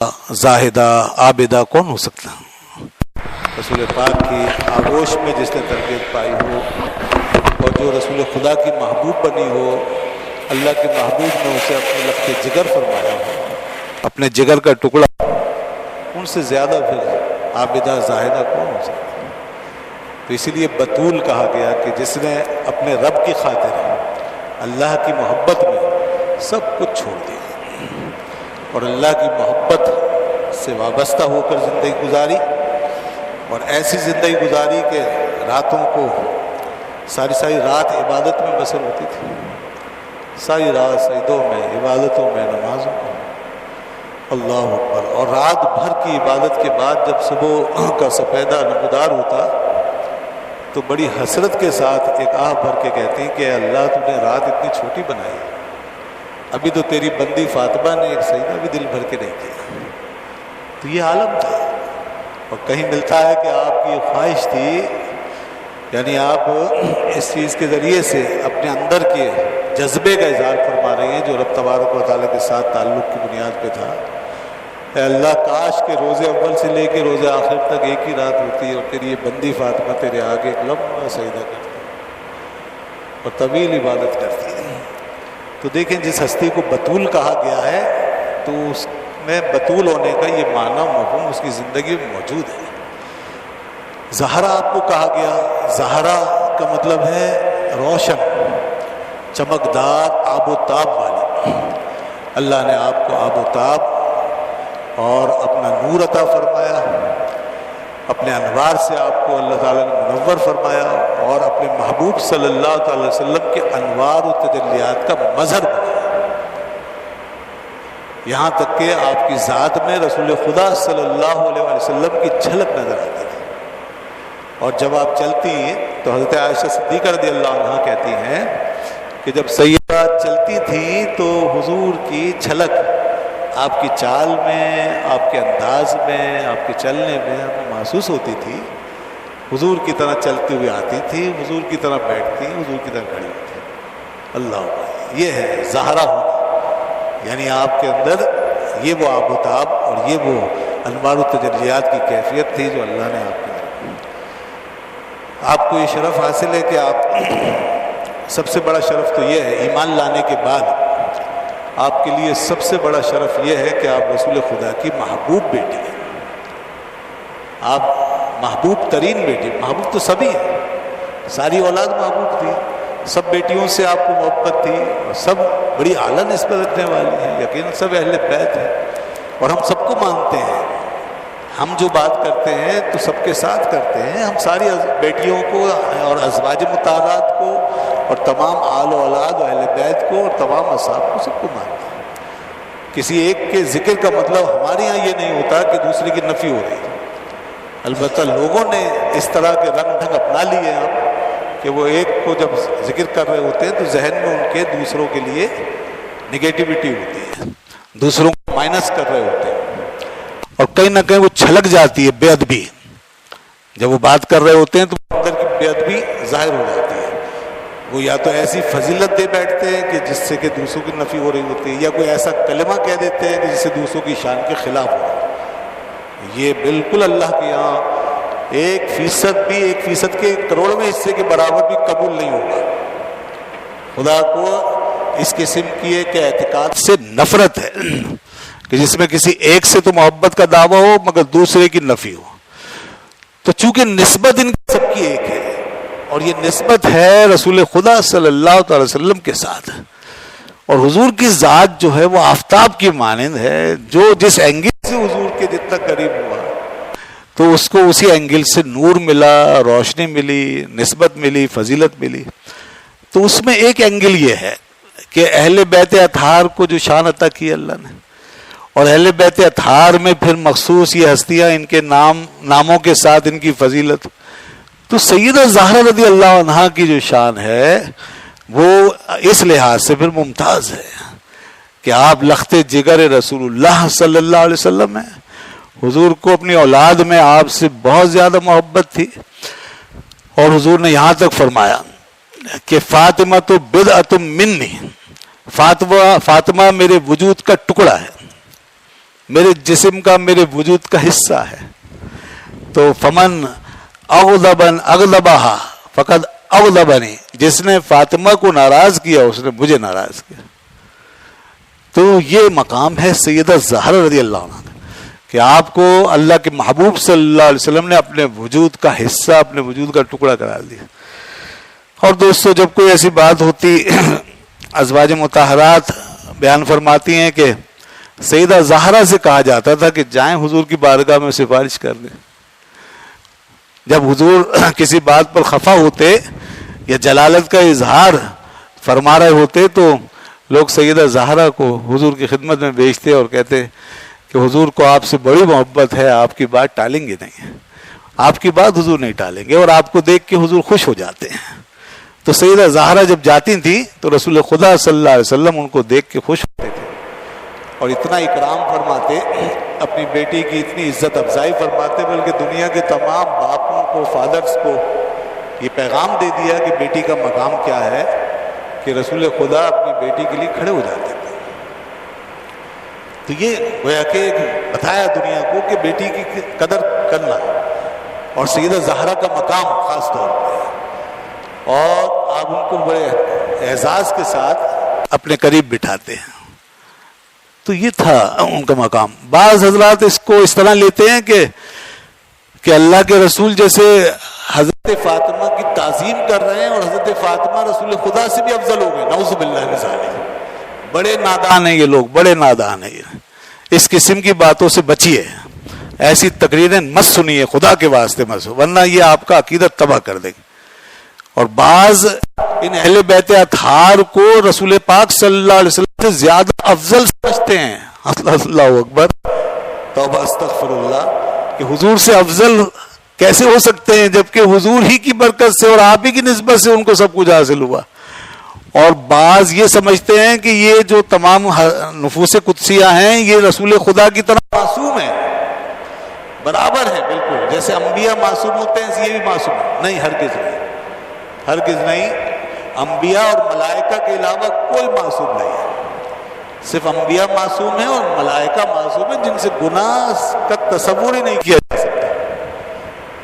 زاہدہ عابدہ کون ہو سکتا؟ رسول پاک کی آغوش میں جس نے تربیت پائی ہو اور جو رسول خدا کی محبوب بنی ہو، اللہ کے محبوب نے اسے اپنے لخت جگر فرمایا ہو، اپنے جگر کا ٹکڑا، ان سے زیادہ پھر عابدہ زاہدہ کون ہو سکتا؟ تو اسی لیے بطول کہا گیا کہ جس نے اپنے رب کی خاطر اللہ کی محبت میں سب کچھ چھوڑ دیا اور اللہ کی محبت سے وابستہ ہو کر زندگی گزاری، اور ایسی زندگی گزاری کہ راتوں کو ساری رات عبادت میں بسر ہوتی تھی، ساری رات سجدوں میں، عبادتوں میں، نمازوں میں، اللہ اکبر۔ اور رات بھر کی عبادت کے بعد جب صبح کا سفیدہ نمودار ہوتا تو بڑی حسرت کے ساتھ ایک آہ بھر کے کہتے ہیں کہ اے اللہ تو نے رات اتنی چھوٹی بنائی، ابھی تو تیری بندی فاطمہ نے ایک سجدہ بھی دل بھر کے نہیں کیا۔ تو یہ عالم تھا، اور کہیں ملتا ہے کہ آپ کی خواہش تھی، یعنی آپ اس چیز کے ذریعے سے اپنے اندر کے جذبے کا اظہار فرما رہے ہیں جو رب تبارک و تعالیٰ کے ساتھ تعلق کی بنیاد پہ تھا۔ اے اللہ کاش کے روز اول سے لے کے روز آخر تک ایک ہی رات ہوتی اور تیری یہ بندی فاطمہ تیرے آگے ایک لمبا سجدہ کرتی اور طویل عبادت کرتی۔ تو دیکھیں جس ہستی کو بطول کہا گیا ہے تو اس میں بطول ہونے کا یہ معنی مفہوم اس کی زندگی میں موجود ہے۔ زہرا آپ کو کہا گیا، زہرا کا مطلب ہے روشن، چمکدار، آب و تاب والی۔ اللہ نے آپ کو آب و تاب اور اپنا نور عطا فرمایا، اپنے انوار سے آپ کو اللہ تعالیٰ نے منور فرمایا، اور اپنے محبوب صلی اللہ تعالی وسلم کے انوار و تجلیات کا مظہر بنایا، یہاں تک کہ آپ کی ذات میں رسول خدا صلی اللہ علیہ وسلم کی جھلک نظر آتی تھی۔ اور جب آپ چلتی تو حضرت عائشہ صدیقہ رضی اللہ عنہا کہتی ہیں کہ جب سیدہ چلتی تھی تو حضور کی جھلک آپ کی چال میں، آپ کے انداز میں، آپ کے چلنے میں ہمیں محسوس ہوتی تھی۔ حضور کی طرح چلتی ہوئی آتی تھی، حضور کی طرح بیٹھتی، حضور کی طرح کھڑی ہوتی۔ اللہ، یہ ہے زہرا ہونا، یعنی آپ کے اندر یہ وہ آب و تاب اور یہ وہ انوار و تجلیات کی کیفیت تھی جو اللہ نے آپ کے اندر۔ آپ کو یہ شرف حاصل ہے کہ آپ، سب سے بڑا شرف تو یہ ہے، ایمان لانے کے بعد آپ کے لیے سب سے بڑا شرف یہ ہے کہ آپ رسول خدا کی محبوب بیٹی ہیں۔ آپ محبوب ترین بیٹی، محبوب تو سبھی ہیں، ساری اولاد محبوب تھی، سب بیٹیوں سے آپ کو محبت تھی، اور سب بڑی اعلیٰ نسبت رکھنے والی ہیں، یقیناً سب اہل بیت ہیں، اور ہم سب کو مانتے ہیں۔ ہم جو بات کرتے ہیں تو سب کے ساتھ کرتے ہیں، ہم ساری بیٹیوں کو اور ازواج مطہرات کو اور تمام آل و اولاد و اہل بیت کو اور تمام اصحاب کو، سب کو مانتے ہیں۔ کسی ایک کے ذکر کا مطلب ہمارے یہاں یہ نہیں ہوتا کہ دوسرے کی نفی ہو رہی ہے، البتہ لوگوں نے اس طرح کے رنگ ڈھنگ اپنا لیے ہیں کہ وہ ایک کو جب ذکر کر رہے ہوتے ہیں تو ذہن میں ان کے دوسروں کے لیے نگیٹیوٹی ہوتی ہے، دوسروں کو مائنس کر رہے ہوتے ہیں، اور کہیں نہ کہیں وہ چھلک جاتی ہے بے ادبی۔ جب وہ بات کر رہے ہوتے ہیں تو اندر کی بے ادبی ظاہر ہو جاتی ہے، وہ یا تو ایسی فضیلت دے بیٹھتے ہیں کہ جس سے کہ دوسروں کی نفی ہو رہی ہوتی ہے، یا کوئی ایسا کلمہ کہہ دیتے ہیں کہ جس سے دوسروں کی شان کے خلاف ہو رہا ہے۔ یہ بالکل اللہ کے یہاں 1% بھی، 1% کے 1,00,00,000 حصے کے برابر بھی قبول نہیں ہوگا۔ خدا کو اس قسم کی ایک اعتقاد سے نفرت ہے کہ جس میں کسی ایک سے تو محبت کا دعویٰ ہو مگر دوسرے کی نفی ہو۔ تو چونکہ نسبت ان کی سب کی ایک ہے، اور یہ نسبت ہے رسول خدا صلی اللہ تعالی وسلم کے ساتھ، اور حضور کی ذات جو ہے وہ آفتاب کی مانند ہے، جو جس اینگل سے حضور کے جتنا قریب ہوا تو اس کو اسی اینگل سے نور ملا، روشنی ملی، نسبت ملی، فضیلت ملی۔ تو اس میں ایک اینگل یہ ہے کہ اہل بیت اطہار کو جو شان عطا کی اللہ نے، اور اہل بیت اطہار میں پھر مخصوص یہ ہستیاں، ان کے ناموں کے ساتھ ان کی فضیلت، تو سیدہ زہرا رضی اللہ عنہا کی جو شان ہے وہ اس لحاظ سے پھر ممتاز ہے کہ آپ لخت جگر رسول اللہ صلی اللہ علیہ وسلم ہیں۔ حضور کو اپنی اولاد میں آپ سے بہت زیادہ محبت تھی، اور حضور نے یہاں تک فرمایا کہ فاطمہ تو بدعۃ منی، فاطمہ میرے وجود کا ٹکڑا ہے، میرے جسم کا، میرے وجود کا حصہ ہے. تو فمن اغضبها فقد اغضبنی، جس نے فاطمہ کو ناراض کیا اس نے مجھے ناراض کیا. تو یہ مقام ہے سیدہ زہرا رضی اللہ عنہ کہ آپ کو اللہ کے محبوب صلی اللہ علیہ وسلم نے اپنے وجود کا حصہ، اپنے وجود کا ٹکڑا قرار دیا. اور دوستو جب کوئی ایسی بات ہوتی، ازواج مطہرات بیان فرماتی ہیں کہ سیدہ زہرا سے کہا جاتا تھا کہ جائیں حضور کی بارگاہ میں سفارش کر دیں. جب حضور کسی بات پر خفا ہوتے یا جلالت کا اظہار فرما رہے ہوتے تو لوگ سیدہ زہرا کو حضور کی خدمت میں بھیجتے اور کہتے کہ حضور کو آپ سے بڑی محبت ہے، آپ کی بات ٹالیں گے نہیں، آپ کی بات حضور نہیں ٹالیں گے، اور آپ کو دیکھ کے حضور خوش ہو جاتے ہیں. تو سیدہ زہرا جب جاتی تھیں تو رسول خدا صلی اللہ علیہ وسلم ان کو دیکھ کے خوش ہوتے تھے اور اتنا اکرام فرماتے، اپنی بیٹی کی اتنی عزت افزائی فرماتے، بلکہ دنیا کے تمام باپوں کو، فادرز کو یہ پیغام دے دیا کہ بیٹی کا مقام کیا ہے، کہ رسول خدا اپنی بیٹی کے لیے کھڑے ہو جاتے تھے. تو یہ گویا کہ بتایا دنیا کو کہ بیٹی کی قدر کرنا، اور سیدہ زہرا کا مقام خاص طور پہ، اور آپ ان کو بڑے اعزاز کے ساتھ اپنے قریب بٹھاتے ہیں. تو یہ تھا ان کا مقام. بعض حضرات اس کو اس طرح لیتے ہیں کہ اللہ کے رسول جیسے حضرت فاطمہ کی تعظیم کر رہے ہیں اور حضرت فاطمہ رسول خدا سے بھی افضل ہو گئے. نعوذ باللہ من ذالک. بڑے نادان ہیں یہ لوگ، بڑے نادان ہیں یہ. اس قسم کی باتوں سے بچیے، ایسی تقریریں مت سنیے، خدا کے واسطے مت سنیے، ورنہ یہ آپ کا عقیدت تباہ کر دے گی. اور بعض ان اہل بیت اطہار کو رسول پاک صلی اللہ علیہ وسلم سے زیادہ افضل سمجھتے ہیں. اللہ اکبر، توبہ استغفر اللہ، کہ حضور سے افضل کیسے ہو سکتے ہیں جبکہ حضور ہی کی برکت سے اور آپ ہی کی نسبت سے ان کو سب کچھ حاصل ہوا. اور بعض یہ سمجھتے ہیں کہ یہ جو تمام نفوس قدسیہ ہیں یہ رسول خدا کی طرح معصوم ہیں، برابر ہیں بالکل، جیسے انبیاء معصوم ہوتے ہیں یہ بھی معصوم ہیں. نہیں، ہرگز نہیں، ہرگز نہیں. انبیاء اور ملائکہ کے علاوہ کوئی معصوم نہیں ہے. صرف انبیاء معصوم ہیں اور ملائکہ معصوم ہیں جن سے گناہ کا تصور ہی نہیں کیا جا سکتا.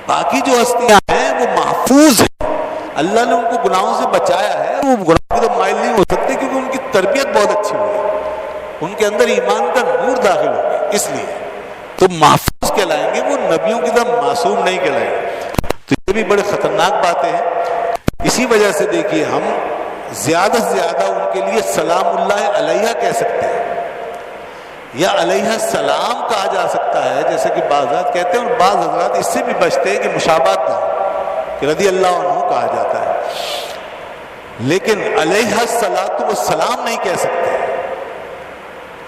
باقی جو ہستیاں ہیں وہ محفوظ ہیں، اللہ نے ان کو گناہوں سے بچایا ہے. وہ گناہ کی طرف مائل نہیں ہو سکتے کیونکہ ان کی تربیت بہت اچھی ہوئی ہے، ان کے اندر ایمان کا نور داخل ہو گیا، اس لیے تو محفوظ کہلائیں گے، وہ نبیوں کی طرح معصوم نہیں کہلائیں گے. تو یہ بھی بڑے خطرناک باتیں ہیں. اسی وجہ سے دیکھیے ہم زیادہ سے زیادہ ان کے لیے سلام اللہ علیہ کہہ سکتے ہیں یا علیہ السلام کہا جا سکتا ہے، جیسے کہ بعض حضرات کہتے ہیں، اور بعض حضرات اس سے بھی بچتے ہیں کہ مشابہت نہ ہو، کہ رضی اللہ عنہ کہا جاتا ہے. لیکن علیہ الصلاۃ والسلام نہیں کہہ سکتے،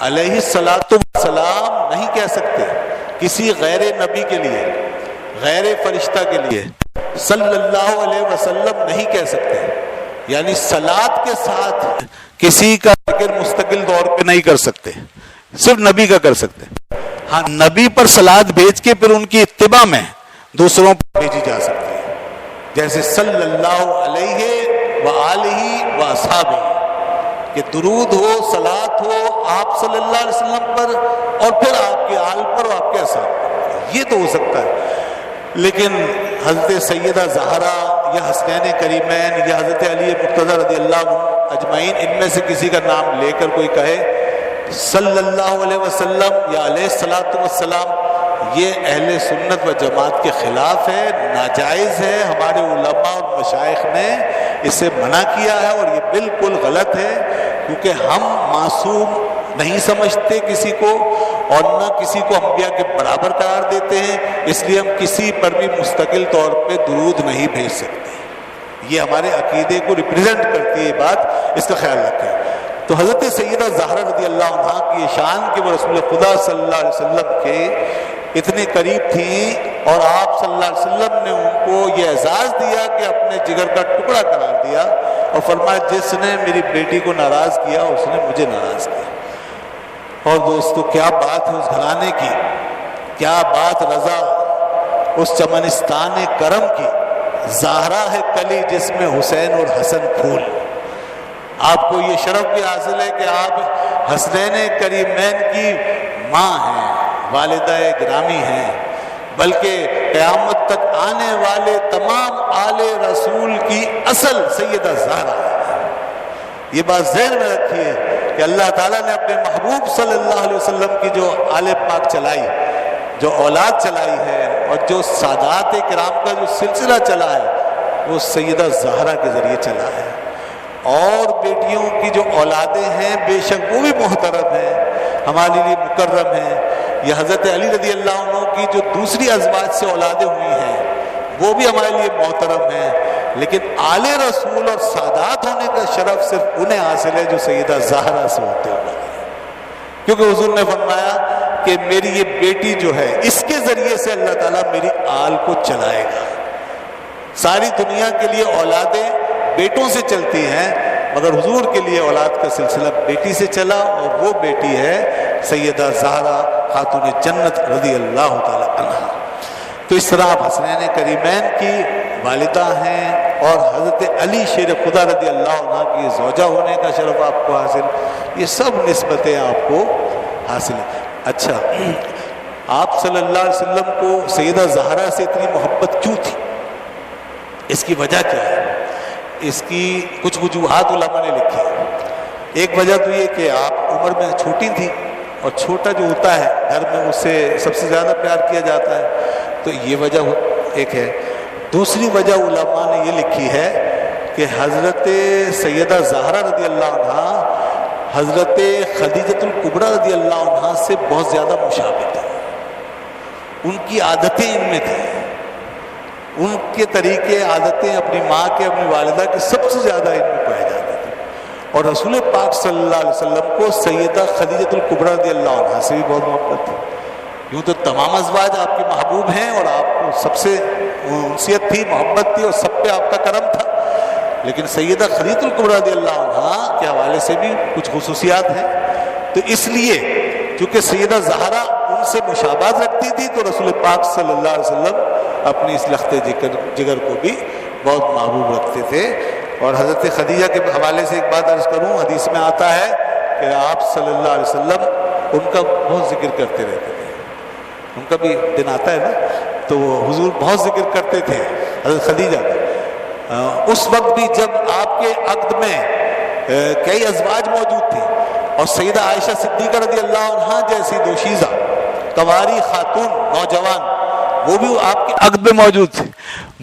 علیہ الصلاۃ والسلام نہیں کہہ سکتے کسی غیر نبی کے لیے، غیر فرشتہ کے لیے. صلی اللہ علیہ وسلم نہیں کہہ سکتے، یعنی صلاۃ کے ساتھ کسی کا ذکر مستقل طور پہ نہیں کر سکتے، صرف نبی کا کر سکتے. ہاں، نبی پر صلاۃ بھیج کے پھر ان کی اتباع میں دوسروں پر بھیجی جا سکتی ہے، جیسے صلی اللہ علیہ وآلہ واصحابہ، کہ درود ہو، صلاۃ ہو آپ صلی اللہ علیہ وسلم پر اور پھر آپ کے آل پر اور آپ کے اصحاب پر، یہ تو ہو سکتا ہے. لیکن حضرت سیدہ زہرا یا حسنین کریمین یا حضرت علی مرتضی رضی اللہ عنہ اجمعین، ان میں سے کسی کا نام لے کر کوئی کہے صلی اللہ علیہ وسلم یا علیہ الصلاۃ والسلام، یہ اہل سنت و جماعت کے خلاف ہے، ناجائز ہے. ہمارے علماء اور مشائخ نے اسے منع کیا ہے اور یہ بالکل غلط ہے، کیونکہ ہم معصوم نہیں سمجھتے کسی کو اور نہ کسی کو انبیاء کے برابر قرار دیتے ہیں، اس لیے ہم کسی پر بھی مستقل طور پہ درود نہیں بھیج سکتے. یہ ہمارے عقیدے کو ریپریزنٹ کرتی ہے یہ بات، اس کا خیال رکھیں. تو حضرت سیدہ زہرا رضی اللہ عنہا کی شان کہ وہ رسول خدا صلی اللہ علیہ وسلم کے اتنے قریب تھیں اور آپ صلی اللہ علیہ وسلم نے ان کو یہ اعزاز دیا کہ اپنے جگر کا ٹکڑا قرار دیا اور فرمایا جس نے میری بیٹی کو ناراض کیا اس نے مجھے ناراض کیا. اور دوستو کیا بات ہے اس گھرانے کی، کیا بات رضا اس چمنستان کرم کی. زہرا ہے کلی جس میں حسین اور حسن پھول. آپ کو یہ شرف بھی حاصل ہے کہ آپ حسنین کریمین کی ماں ہیں، والدہ گرامی ہیں، بلکہ قیامت تک آنے والے تمام آل رسول کی اصل سیدہ زہرا ہے۔ یہ بات ذہن میں رکھیے کہ اللہ تعالیٰ نے اپنے محبوب صلی اللہ علیہ وسلم کی جو آل پاک چلائی، جو اولاد چلائی ہے، اور جو سادات کرام کا جو سلسلہ چلا ہے، وہ سیدہ زہرا کے ذریعے چلا ہے۔ اور بیٹیوں کی جو اولادیں ہیں بے شک وہ بھی محترم ہیں، ہمارے لیے مکرم ہیں۔ یہ حضرت علی رضی اللہ عنہ کی جو دوسری ازواج سے اولادیں ہوئی ہیں وہ بھی ہمارے لیے محترم ہیں، لیکن آل رسول اور سادات ہونے کا شرف صرف انہیں حاصل ہے جو سیدہ زہرا سے ہوتے ہوئے، کیونکہ حضور نے فرمایا کہ میری یہ بیٹی جو ہے اس کے ذریعے سے اللہ تعالیٰ میری آل کو چلائے گا۔ ساری دنیا کے لیے اولادیں بیٹوں سے چلتی ہیں، مگر حضور کے لیے اولاد کا سلسلہ بیٹی سے چلا، اور وہ بیٹی ہے سیدہ زہرا خاتون جنت رضی اللہ تعالی عنہ۔ تو اس طرح آپ حسنین کریمین کی والدہ ہیں، اور حضرت علی شیر خدا رضی اللہ عنہ کی زوجہ ہونے کا شرف آپ کو حاصل، یہ سب نسبتیں آپ کو حاصل ہیں۔ اچھا، آپ صلی اللہ علیہ وسلم کو سیدہ زہرا سے اتنی محبت کیوں تھی؟ اس کی وجہ کیا ہے؟ اس کی کچھ وجوہات علماء نے لکھی ہیں۔ ایک وجہ تو یہ کہ آپ عمر میں چھوٹی تھی، اور چھوٹا جو ہوتا ہے گھر میں اس سے سب سے زیادہ پیار کیا جاتا ہے، تو یہ وجہ ایک ہے۔ دوسری وجہ علماء نے یہ لکھی ہے کہ حضرت سیدہ زہرا رضی اللہ عنہ حضرت خدیجۃ الکبریٰ رضی اللہ عنہ سے بہت زیادہ مشابہ تھے، ان کی عادتیں ان میں تھیں، ان کے طریقے عادتیں اپنی ماں کے، اپنی والدہ کے سب سے زیادہ ان میں پائے جاتے تھے۔ اور رسول پاک صلی اللہ علیہ وسلم کو سیدہ خدیجۃ الکبریٰ رضی اللہ عنہ سے بھی بہت محبت تھی۔ یوں تو تمام ازواج آپ کے محبوب ہیں، اور آپ کو سب سے انسیت تھی، محبت تھی، اور سب پہ آپ کا کرم تھا، لیکن سیدہ خدیجۃ الکبریٰ رضی اللہ عنہ کے حوالے سے بھی کچھ خصوصیات ہیں۔ تو اس لیے چونکہ سیدہ زہرا ان سے مشابہت رکھتی تھی، تو رسول پاک صلی اللہ علیہ وسلم اپنی اس لخت جگر کو بھی بہت محبوب رکھتے تھے۔ اور حضرت خدیجہ کے حوالے سے ایک بات عرض کروں، حدیث میں آتا ہے کہ آپ صلی اللہ علیہ وسلم ان کا بہت ذکر کرتے رہتے تھے، ان کا بھی دن آتا ہے نا، تو وہ حضور بہت ذکر کرتے تھے حضرت خدیجہ کا۔ اس وقت بھی جب آپ کے عقد میں کئی ازواج موجود تھیں، اور سیدہ عائشہ صدیقہ رضی اللہ عنہ جیسی دوشیزہ کنواری خاتون نوجوان وہ بھی آپ کے عقد میں موجود تھے،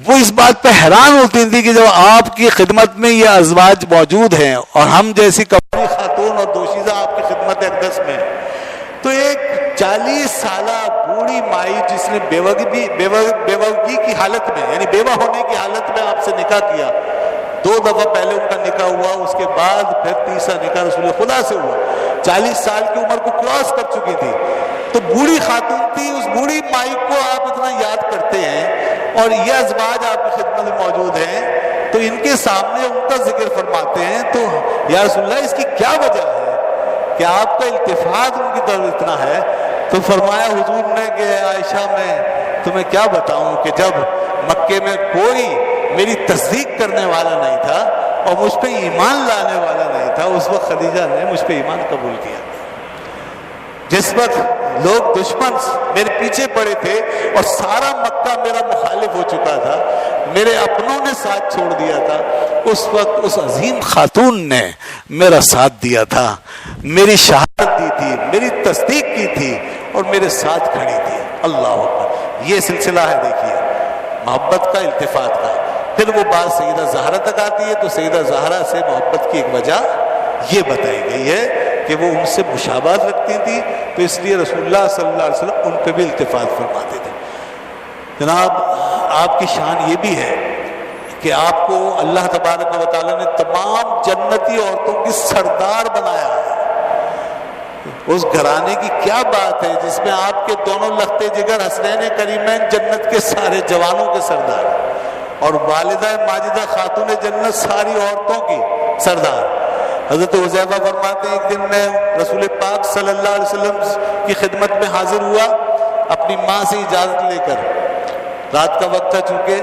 وہ اس بات پہ حیران ہوتی تھی کہ جب آپ کی خدمت میں یہ ازواج موجود ہیں اور ہم جیسی کنواری خاتون اور دوشیزہ آپ کی خدمت اقدس میں، تو ایک 40 سالہ بوڑھی مائی جس نے بیوگی کی حالت میں، یعنی بیوہ ہونے کی حالت میں آپ سے نکاح کیا، 2 دفعہ پہلے ان کا نکاح ہوا، اس کے بعد پھر تیسرا نکاح رسول خدا سے ہوا، 40 سال کی عمر کو کراس کر چکی تھی، تو بوڑھی خاتون تھی، اس بوڑھی مائی کو آپ اتنا یاد کرتے ہیں، اور یہ ازواج آپ کی خدمت میں موجود ہیں، تو ان کے سامنے ان کا ذکر فرماتے ہیں، تو یا رسول اللہ اس کی کیا وجہ ہے کہ آپ کا التفات ان کی طرف اتنا ہے؟ تو فرمایا حضور نے کہ عائشہ میں تمہیں کیا بتاؤں کہ جب مکے میں کوئی میری تصدیق کرنے والا نہیں تھا اور مجھ پہ ایمان لانے والا نہیں تھا، اس وقت خدیجہ نے مجھ پہ ایمان قبول کیا۔ جس وقت لوگ دشمن میرے پیچھے پڑے تھے اور سارا مکہ میرا مخالف ہو چکا تھا، میرے اپنوں نے ساتھ چھوڑ دیا تھا، اس وقت اس عظیم خاتون نے میرا ساتھ دیا تھا، میری شہادت دی تھی، میری تصدیق کی تھی، اور میرے ساتھ کھڑی تھی۔ اللہ اکبر، یہ سلسلہ ہے دیکھیے محبت کا، التفات کا۔ پھر وہ بات سیدہ زہرا تک آتی ہے، تو سیدہ زہرا سے محبت کی ایک وجہ یہ بتائی گئی ہے کہ وہ ان سے مشابہت رکھتی تھی، تو اس لیے رسول اللہ صلی اللہ علیہ وسلم ان پہ بھی التفات فرماتے تھے۔ جناب آپ کی شان یہ بھی ہے کہ آپ کو اللہ تبارک و تعالیٰ نے تمام جنتی عورتوں کی سردار بنایا ہے۔ اس گھرانے کی کیا بات ہے جس میں آپ کے دونوں لختے جگر حسنین کریمین جنت کے سارے جوانوں کے سردار، اور والدہ ماجدہ خاتون جنت ساری عورتوں کی سردار۔ حضرت حذیفہ فرماتے ہیں ایک دن میں رسول پاک صلی اللہ علیہ وسلم کی خدمت میں حاضر ہوا اپنی ماں سے اجازت لے کر، رات کا وقت تھا چونکہ،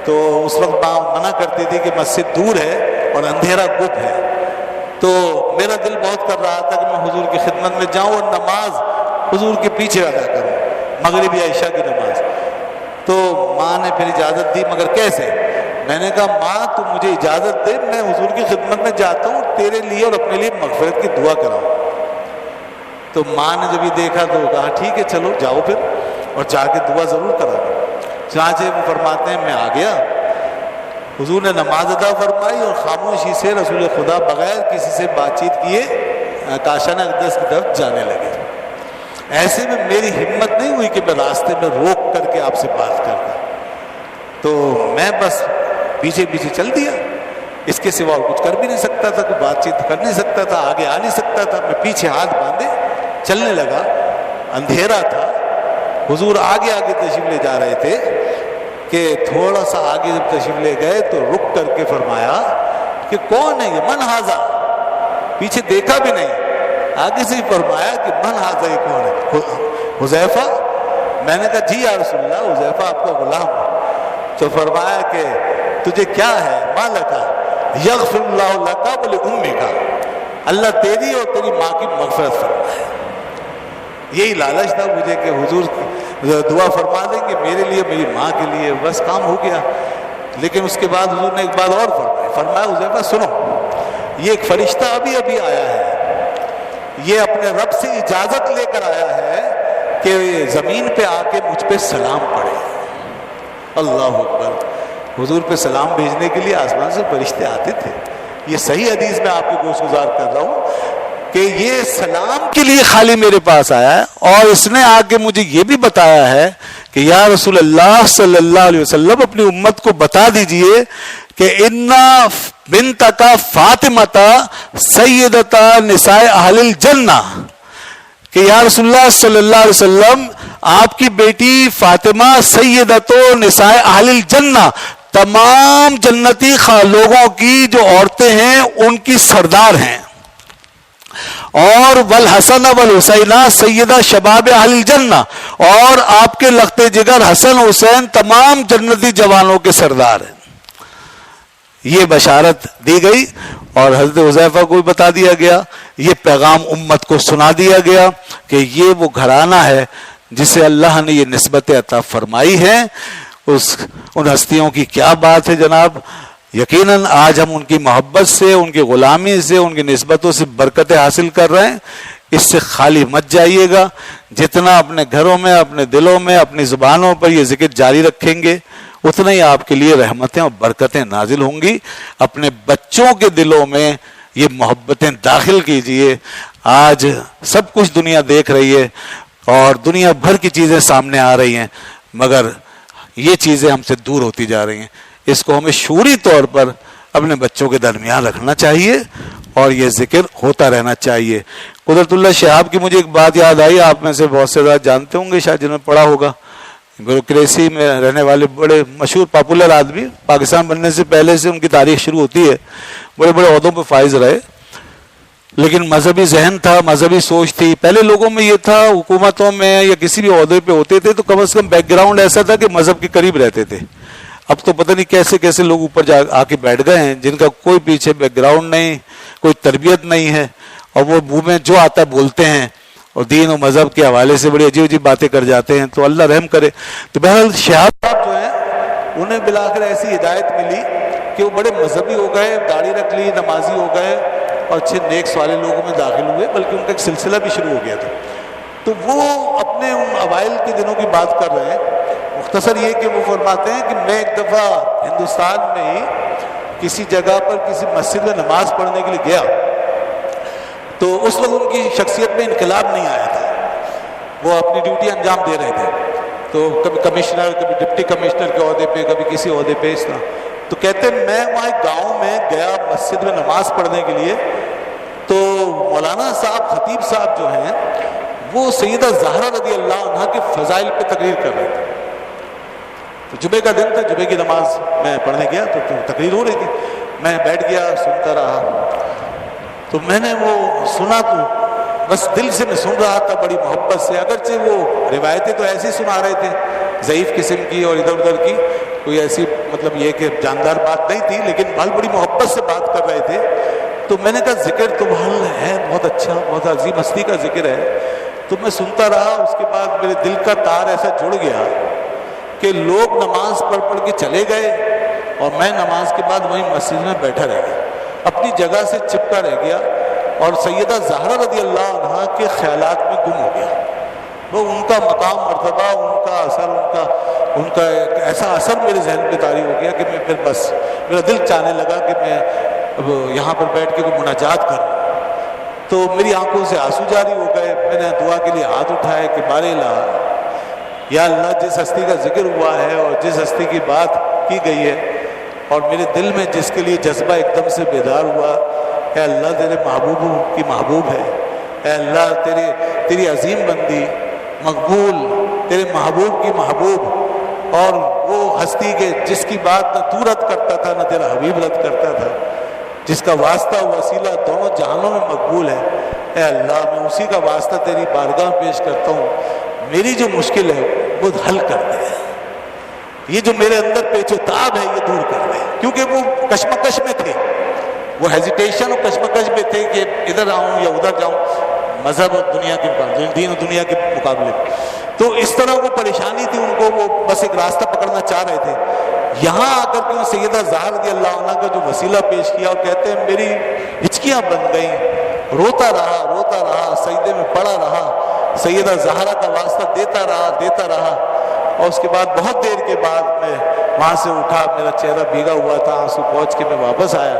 تو اس وقت ماں منع کرتی تھی کہ مسجد دور ہے اور اندھیرا گپ ہے، تو میرا دل بہت کر رہا تھا کہ میں حضور کی خدمت میں جاؤں اور نماز حضور کے پیچھے ادا کروں۔ مغرب یا عشاء کی نماز. تو ماں نے پھر اجازت دی, مگر کیسے؟ میں نے کہا ماں تو مجھے اجازت دے, میں حضور کی خدمت میں جاتا ہوں تیرے لیے اور اپنے لیے مغفرت کی دعا کراؤں. تو ماں نے جب یہ دیکھا تو کہا ٹھیک ہے چلو جاؤ پھر, اور جا کے دعا ضرور کرانا. چنانچہ وہ فرماتے ہیں میں آ گیا, حضور نے نماز ادا فرمائی اور خاموشی سے رسول خدا بغیر کسی سے بات چیت کیے کاشانہ اقدس کی طرف جانے لگے. ایسے میں میری ہمت نہیں ہوئی کہ میں راستے میں روک کر کے آپ سے بات کرتا, تو میں بس پیچھے پیچھے چل دیا. اس کے سوا اور کچھ کر بھی نہیں سکتا تھا, کوئی بات چیت کر نہیں سکتا تھا, آگے آ نہیں سکتا تھا. میں پیچھے ہاتھ باندھے چلنے لگا. اندھیرا تھا, حضور آگے آگے تشریف لے جا رہے تھے کہ تھوڑا سا آگے جب تشریف لے گئے تو رک کر کے فرمایا کہ کون ہے یہ, من ہاذا. پیچھے دیکھا بھی نہیں, آگے سے ہی فرمایا کہ من ہاذا, یہ کون ہے؟ حذیفہ. میں نے کہا جی یا رسول اللہ, حذیفہ آپ کا غلام. تو فرمایا کہ تجھے کیا ہے, ما لکا یغفر اللہ لکا ولأمک, اللہ تیری اور تیری ماں کی مغفرت فرمائے. یہی لالچ تھا مجھے کہ حضور دعا فرما دیں گے میرے لیے, میری ماں کے لیے, بس کام ہو گیا. لیکن اس کے بعد حضور نے ایک بات اور فرمایا, حذیفہ سنو, یہ ایک فرشتہ ابھی ابھی آیا ہے, یہ اپنے رب سے اجازت لے کر آیا ہے کہ زمین پہ آ کے مجھ پہ سلام پڑھے. اللہ اکبر. حضور پہ سلام بھیجنے کے لیے آسمان سے فرشتے آتے تھے. یہ صحیح حدیث میں آپ کو گوش گزار کر رہا ہوں کہ یہ سلام کے لیے خالی میرے پاس آیا ہے, اور اس نے آ کے مجھے یہ بھی بتایا ہے کہ یا رسول اللہ صلی اللہ علیہ وسلم اپنی امت کو بتا دیجئے کہ انا بنتک فاطمہ سیدۃ نساء اہل الجنہ, کہ یا رسول اللہ صلی اللہ علیہ وسلم آپ کی بیٹی فاطمہ سیدۃ نساء اہل الجنہ, تمام جنتی لوگوں کی جو عورتیں ہیں ان کی سردار ہیں, اور والحسن والحسین سیدہ شباب اہل الجنہ, اور آپ کے لخت جگر حسن حسین تمام جنتی جوانوں کے سردار ہیں. یہ بشارت دی گئی اور حضرت حذیفہ کو بھی بتا دیا گیا, یہ پیغام امت کو سنا دیا گیا کہ یہ وہ گھرانہ ہے جسے اللہ نے یہ نسبت عطا فرمائی ہے. ان ہستیوں کی کیا بات ہے جناب. یقیناً آج ہم ان کی محبت سے, ان کی غلامی سے, ان کی نسبتوں سے برکتیں حاصل کر رہے ہیں. اس سے خالی مت جائیے گا. جتنا اپنے گھروں میں, اپنے دلوں میں, اپنی زبانوں پر یہ ذکر جاری رکھیں گے اتنا ہی آپ کے لیے رحمتیں اور برکتیں نازل ہوں گی. اپنے بچوں کے دلوں میں یہ محبتیں داخل کیجئے. آج سب کچھ دنیا دیکھ رہی ہے اور دنیا بھر کی چیزیں سامنے آ رہی ہیں, مگر یہ چیزیں ہم سے دور ہوتی جا رہی ہیں. اس کو ہمیں شعوری طور پر اپنے بچوں کے درمیان رکھنا چاہیے اور یہ ذکر ہوتا رہنا چاہیے. قدرت اللہ شہاب کی مجھے ایک بات یاد آئی, آپ میں سے بہت سے زیادہ جانتے ہوں گے, شاید جنہوں نے پڑھا ہوگا. بیوروکریسی میں رہنے والے بڑے مشہور پاپولر آدمی, پاکستان بننے سے پہلے سے ان کی تاریخ شروع ہوتی ہے, بڑے بڑے عہدوں پہ فائز رہے, لیکن مذہبی ذہن تھا, مذہبی سوچ تھی. پہلے لوگوں میں یہ تھا, حکومتوں میں یا کسی بھی عہدے پہ ہوتے تھے تو کم از کم بیک گراؤنڈ ایسا تھا کہ مذہب کے قریب رہتے تھے. اب تو پتہ نہیں کیسے کیسے لوگ اوپر جا آ کے بیٹھ گئے ہیں جن کا کوئی پیچھے بیک گراؤنڈ نہیں, کوئی تربیت نہیں ہے, اور وہ منہ میں جو آتا ہے بولتے ہیں اور دین و مذہب کے حوالے سے بڑی عجیب عجیب باتیں کر جاتے ہیں. تو اللہ رحم کرے. تو بہرحال شہاب صاحب جو ہیں انہیں بالآخر ایسی ہدایت ملی کہ وہ بڑے مذہبی ہو گئے, داڑھی رکھ لی, نمازی ہو گئے اور اچھے نیک صالح لوگوں میں داخل ہوئے, بلکہ ان کا ایک سلسلہ بھی شروع ہو گیا تھا. تو وہ اپنے ان اوائل کے دنوں کی بات کر رہے ہیں. مختصر یہ کہ وہ فرماتے ہیں کہ میں ایک دفعہ ہندوستان میں ہی کسی جگہ پر کسی مسجد میں نماز پڑھنے کے لیے گیا, تو اس وقت ان کی شخصیت میں انقلاب نہیں آیا تھا. وہ اپنی ڈیوٹی انجام دے رہے تھے, تو کبھی کمشنر, کبھی ڈپٹی کمشنر کے عہدے پہ, کبھی کسی عہدے پہ, اس طرح. تو کہتے ہیں میں وہاں ایک گاؤں میں گیا مسجد میں نماز پڑھنے کے لیے, تو مولانا صاحب, خطیب صاحب جو ہیں وہ سیدہ زہرا رضی اللہ عنہا کے فضائل پہ تقریر کر رہے تھے. تو جمعے کا دن تھا, جمعے کی نماز میں پڑھنے گیا تو تقریر ہو رہی تھی. میں بیٹھ گیا, سنتا رہا. تو میں نے وہ سنا تو بس دل سے میں سن رہا تھا بڑی محبت سے. اگرچہ وہ روایتیں تو ایسی سنا رہے تھے ضعیف قسم کی اور ادھر ادھر کی, کوئی ایسی مطلب یہ کہ جاندار بات نہیں تھی, لیکن بڑی محبت سے بات کر رہے تھے. تو میں نے کہا ذکر تو بہت ہے, بہت اچھا, بہت عظیم ہستی کا ذکر ہے. تو میں سنتا رہا. اس کے بعد میرے دل کا تار ایسا جڑ گیا کہ لوگ نماز پڑھ کے چلے گئے اور میں نماز کے بعد وہیں مسجد میں بیٹھا رہ گیا, اپنی جگہ سے چپکا رہ گیا, اور سیدہ زہرا رضی اللہ عنہا کے خیالات میں گم ہو گیا. وہ ان کا مقام مرتبہ, ان کا اثر, ان کا ایک ایسا اثر میرے ذہن میں طاری ہو گیا کہ میں پھر بس میرا دل چاہنے لگا کہ میں اب یہاں پر بیٹھ کے کوئی مناجات کروں. تو میری آنکھوں سے آنسو جاری ہو گئے. میں نے دعا کے لیے ہاتھ اٹھائے کہ بار الہ, یا اللہ جس ہستی کا ذکر ہوا ہے اور جس ہستی کی بات کی گئی ہے اور میرے دل میں جس کے لیے جذبہ ایک دم سے بیدار ہوا, اے اللہ تیرے محبوب کی محبوب ہے, اے اللہ تیری عظیم بندی مقبول, تیرے محبوب کی محبوب, اور وہ ہستی کے جس کی بات نہ تو رد کرتا تھا نہ تیرا حبیب رد کرتا تھا, جس کا واسطہ وسیلہ دونوں جہانوں میں مقبول ہے, اے اللہ میں اسی کا واسطہ تیری بارگاہ پیش کرتا ہوں. میری جو مشکل ہے وہ حل کر دے, یہ جو میرے اندر پیچ و تاب ہے یہ دور کر دے, کیونکہ وہ کشمکش میں تھے, وہ ہیزیٹیشن اور کشمکش میں تھے کہ ادھر آؤں یا ادھر جاؤں, مذہب اور دنیا کے مقابلے, دین اور دنیا کے مقابلے. تو اس طرح وہ پریشانی تھی ان کو, وہ بس ایک راستہ پکڑنا چاہ رہے تھے. یہاں آ کر کے سیدہ زہرا رضی اللہ عنہ کا جو وسیلہ پیش کیا, اور کہتے ہیں میری ہچکیاں بن گئیں, روتا رہا, سجدے میں پڑا رہا, سیدہ زہرا کا واسطہ دیتا رہا. اور اس کے بعد بہت دیر کے بعد میں وہاں سے اٹھا, میرا چہرہ بھیگا ہوا تھا, آنسو پہنچ کے میں واپس آیا.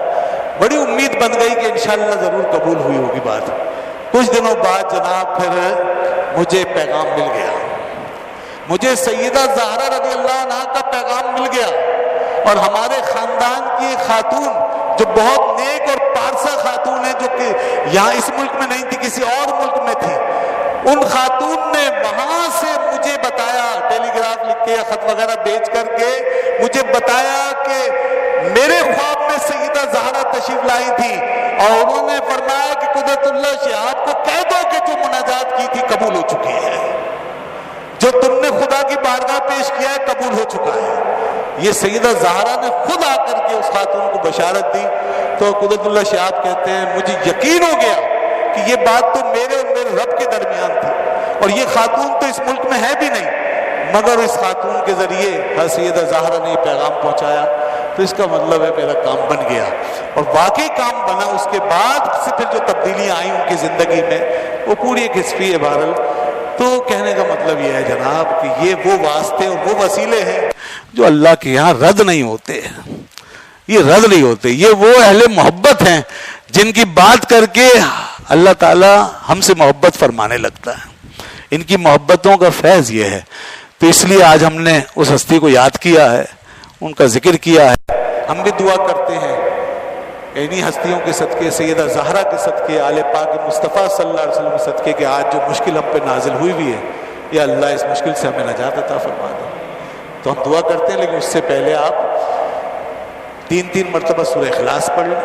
بڑی امید بن گئی کہ انشاءاللہ ضرور قبول ہوئی ہوگی بات. کچھ دنوں بعد جناب پھر مجھے پیغام مل گیا, مجھے سیدہ زہرا رضی اللہ عنہا کا پیغام مل گیا. اور ہمارے خاندان کی ایک خاتون جو بہت نیک اور پارسا خاتون ہے, جو کہ یہاں اس ملک میں نہیں تھی, کسی اور ملک میں تھی, ان خاتون نے وہاں سے مجھے بتایا, ٹیلی گراف لکھ کے یا خط وغیرہ بھیج کر کے مجھے بتایا کہ میرے خواب میں سیدہ زہرا تشریف لائی تھی, اور انہوں نے فرمایا کہ قدرت اللہ شہاب کو کہہ دو کہ جو مناجات کی تھی قبول ہو چکی ہے, جو تم نے خدا کی بارگاہ پیش کیا ہے قبول ہو چکا ہے. یہ سیدہ زہرا نے خود آ کر کے اس خاتون کو بشارت دی. تو قدرت اللہ شہاب کہتے ہیں مجھے یقین ہو گیا کہ یہ بات تو میرے اور میرے رب کے درمیان تھی, اور یہ خاتون تو اس ملک میں ہے بھی نہیں, مگر اس خاتون کے ذریعے سیدہ زہرا نے یہ پیغام پہنچایا. تو اس کا مطلب ہے میرا کام بن گیا, اور واقعی کام بنا. اس کے بعد سے پھر جو تبدیلیاں آئیں ان کی زندگی میں وہ پوری ایک ہسٹری ہے بہرحال. تو کہنے کا مطلب یہ ہے جناب کہ یہ وہ واسطے اور وہ وسیلے ہیں جو اللہ کے یہاں رد نہیں ہوتے, یہ رد نہیں ہوتے. یہ وہ اہل محبت ہیں جن کی بات کر کے اللہ تعالی ہم سے محبت فرمانے لگتا ہے. ان کی محبتوں کا فیض یہ ہے. تو اس لیے آج ہم نے اس ہستی کو یاد کیا ہے, ان کا ذکر کیا ہے. ہم بھی دعا کرتے ہیں انہی ہستیوں کے صدقے, سیدہ زہرا کے صدقے, آل پاک مصطفیٰ صلی اللہ علیہ وسلم کے صدقے کہ آج جو مشکل ہم پہ نازل ہوئی بھی ہے, یا اللہ اس مشکل سے ہمیں نجات عطا فرما دے. تو ہم دعا کرتے ہیں, لیکن اس سے پہلے آپ 3 مرتبہ سورہ اخلاص پڑھ لیں,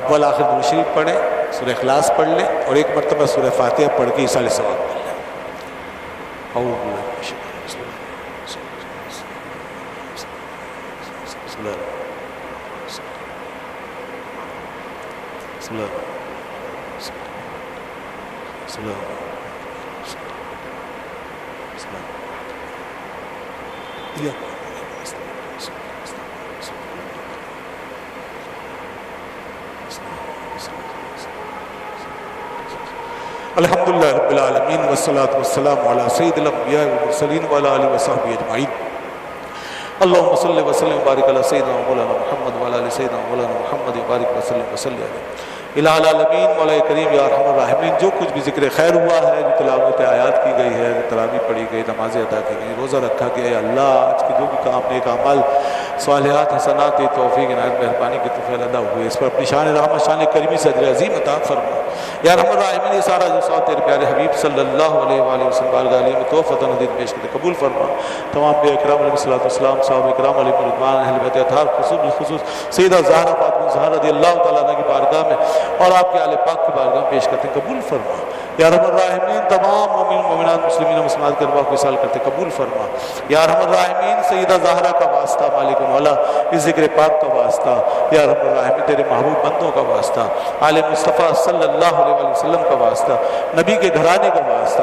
اول آخر درود شریف پڑھیں, سورہ اخلاص پڑھ لیں, اور 1 مرتبہ سورہ فاتحہ پڑھ کے ایصال ثواب پڑھ لیں. اعوذ باللہ من الشیطان الحمدللہ رب العالمین والصلاة والسلام علی سید الانبیاء والمرسلین وعلی آلہ وصحبہ اجمعین. اللہم صلی وسلم وبارک علی سیدنا مولانا محمد وعلی آل سیدنا مولانا محمد وبارک وسلم وصلی علیہ الہ العالمین. مولا کریم یا ارحم الراحمین, جو کچھ بھی ذکر خیر ہوا ہے, جو تلاوت آیات کی گئی ہے, تراویح پڑھی گئی, نمازیں ادا کی گئی, روزہ رکھا گیا, یا اللہ آج کے جو بھی کام نیک اعمال صالحات حسنات توفیق عنایت مہربانی کے توفیق ادا ہوئے, اس پر اپنی شان رحمت شان کریمی سے اجر عظیم عطا فرما. یا ارحم الراحمین, یہ سارا جو ساتھ تیرے پیارے حبیب صلی اللہ علیہ وآلہ وسلم بارگاہ علیہ میں تحفۃ حدیث پیش کرتے قبول فرما. تمام انبیاء اکرام علیہ الصلوۃ والسلام, صحابہ اکرام علیہ رضوان, اہل بیت اطہار, خصوص سیدہ زہرا فاطمہ زہرا رضی اللہ تعالیٰ عنہ کی بارگاہ میں اور آپ کے آل پاک کی بارگاہ میں پیش کرتے قبول فرما. یا ارحم الراحمین تمام مومن مومنات مسلمین و مسلمات کے ارواح کو وصال کرتے قبول فرما۔ یا ارحم الراحمین سیدہ زہرا کا واسطہ، مالک مولا اس ذکر پاک کا واسطہ، یا ارحم الراحمین تیرے محبوب بندوں کا واسطہ، آل مصطفیٰ صلی اللہ علیہ وسلم کا واسطہ، نبی کے گھرانے کا واسطہ،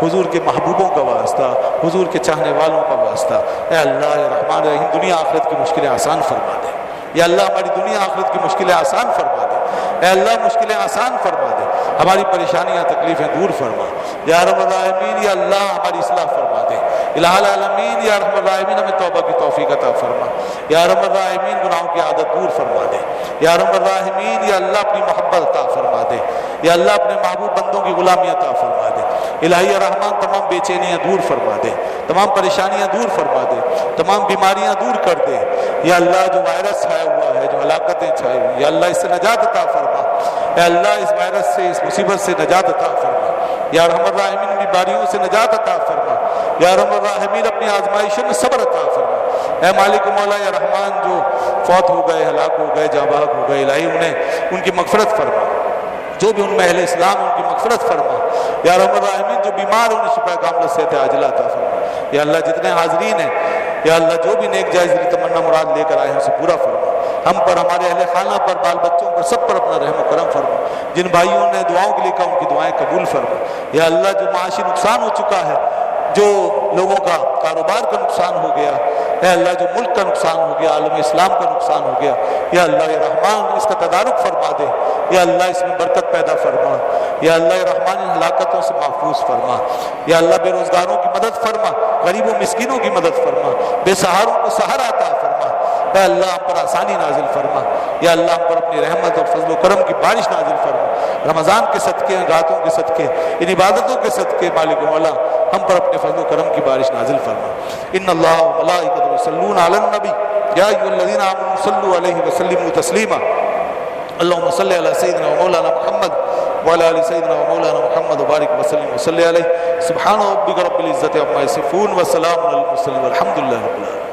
حضور کے محبوبوں کا واسطہ، حضور کے چاہنے والوں کا واسطہ، اے اللہ یا رحمان رحیم دنیا آخرت کی مشکلیں آسان فرما دے۔ یا اللہ ہماری دنیا آخرت کی مشکلیں آسان فرما دے، اے اللہ مشکلیں آسان فرما دے، ہماری پریشانیاں تکلیفیں دور فرما۔ یا ارحم الراحمین یا اللہ ہماری اصلاح فرما دے۔ الہ العالمین یا ارحم الراحمین ہمیں توبہ کی توفیق عطا فرما۔ یا ارحم الراحمین گناہوں کی عادت دور فرما دے۔ یا ارحم الراحمین یا اللہ اپنی محبت عطا فرما دے۔ یا اللہ اپنے محبوب بندوں کی غلامی عطا فرما دے۔ الہی الرحمن تمام بے چینیاں دور فرما دے، تمام پریشانیاں دور فرما دے، تمام بیماریاں دور کر دے۔ یا اللہ جو وائرس چھایا ہوا ہے، جو ہلاکتیں چھائی ہوئی، یا اللہ اس سے نجات عطا فرما۔ اے اللہ اس وائرس سے، اس مصیبت سے نجات عطا فرما۔ یا ارحم الراحمین بیماریوں سے نجات عطا فرما۔ یا ارحم الراحمین اپنی آزمائشوں میں صبر عطا فرما۔ اے مالک مولا یا رحمان جو فوت ہو گئے، ہلاک ہو گئے، جاں بحق ہو گئے، الہی انہیں ان کی مغفرت فرما، جو بھی ان میں اہل اسلام ان کی مغفرت فرما۔ یا ارحم الراحمین جو بیمار انہیں شفا کاملہ صحت عاجلہ عطا فرما۔ یا اللہ جتنے حاضرین ہیں، یا اللہ جو بھی نیک جائز دلی تمنا مراد لے کر آئے ہیں اسے پورا فرما۔ ہم پر، ہمارے اہل خانہ پر، بال بچوں پر، سب پر اپنا رحم و کرم فرما۔ جن بھائیوں نے دعاؤں کے لیے کہا ان کی دعائیں قبول فرما۔ یا اللہ جو معاشی نقصان ہو چکا ہے، جو لوگوں کا کاروبار کا نقصان ہو گیا، اے اللہ جو ملک کا نقصان ہو گیا، عالم اسلام کا نقصان ہو گیا، یا اللہ یا رحمان اس کا تدارک فرما دے۔ یا اللہ اس میں برکت پیدا فرما۔ یا اللہ یا رحمان ان ہلاکتوں سے محفوظ فرما۔ یا اللہ بے روزگاروں کی مدد فرما، غریبوں مسکینوں کی مدد فرما، بے سہاروں کو سہارا عطا فرما۔ اے اللہ ہم پر آسانی نازل فرما۔ یا اللہ ہم پر اپنی رحمت اور فضل و کرم کی بارش نازل فرما۔ رمضان کے صدقے، ان راتوں کے صدقے، ان عبادتوں کے صدقے مالک مولا ہم پر اپنے فضل و کرم کی بارش نازل فرما۔ ان اللہ و ملائکتہ یصلون علی النبی یا ایھا الذین آمنوا صلوا علیہ وسلموا تسلیما۔ اللهم صل على سيدنا ومولانا محمد وعلى آل سيدنا ومولانا محمد وبارك وسلم وصل عليه۔ سبحان ربك رب العزة عما يصفون وسلام على المرسلين والحمد لله رب العالمين۔